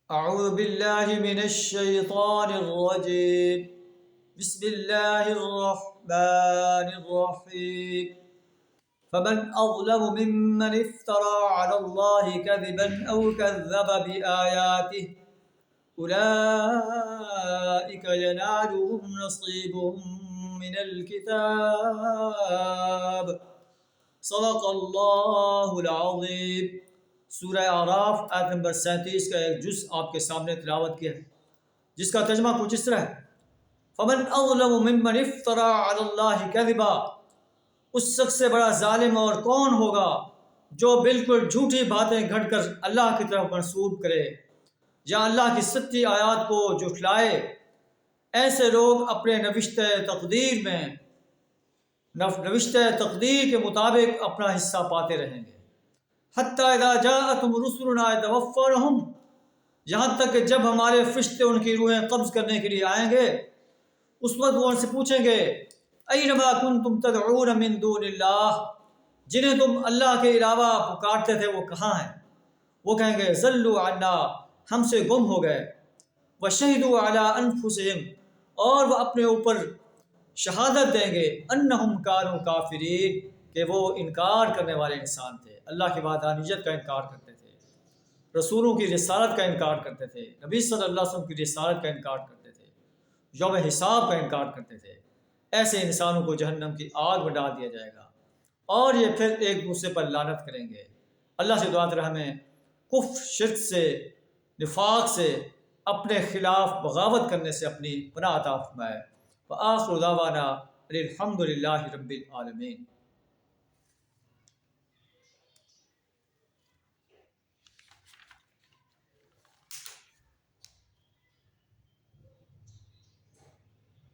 اعوذ باللہ من الشیطان الرجیم بسم اللہ الرحمن الرحیم فمن اظلم ممن افترى على الله كذبا او كذب بآياته اولئك ينالهم نصيبهم من الكتاب صدق اللہ العظیم۔ سورہ اعراف آیت نمبر 37 کا ایک جز آپ کے سامنے تلاوت کیا ہے، جس کا ترجمہ کچھ اس طرح ہے: فمن اظلم ممن افترى على الله كذبا، اس شخص سے بڑا ظالم اور کون ہوگا جو بالکل جھوٹی باتیں گھڑ کر اللہ کی طرف منسوب کرے یا اللہ کی سچی آیات کو جھٹلائے۔ ایسے لوگ اپنے نوشتہ تقدیر کے مطابق اپنا حصہ پاتے رہیں گے۔ حتیٰ اذا جاءتهم رسلنا يتوفونهم، یہاں تک کہ جب ہمارے فرشتے ان کی روحیں قبض کرنے کے لیے آئیں گے، اس وقت وہ ان سے پوچھیں گے: اینما کنتم تدعون من دون اللہ، جنہیں تم اللہ کے علاوہ پکارتے تھے وہ کہاں ہیں؟ وہ کہیں گے: ضلوا عنا، ہم سے گم ہو گئے۔ وشہدوا علی انفسہم، اور وہ اپنے اوپر شہادت دیں گے انہم کانوا کافرین، کہ وہ انکار کرنے والے انسان تھے، اللہ کی وحدانیت کا انکار کرتے تھے، رسولوں کی رسالت کا انکار کرتے تھے، نبی صلی اللہ علیہ وسلم کی رسالت کا انکار کرتے تھے، یوم حساب کا انکار کرتے تھے۔ ایسے انسانوں کو جہنم کی آگ میں ڈال دیا جائے گا، اور یہ پھر ایک دوسرے پر لعنت کریں گے۔ اللہ سے دعا کریں ہمیں کفر، شرک سے، نفاق سے، اپنے خلاف بغاوت کرنے سے اپنی پناہ عطا فرمائے۔ وآخر دعوانا الحمد للہ رب العالمین۔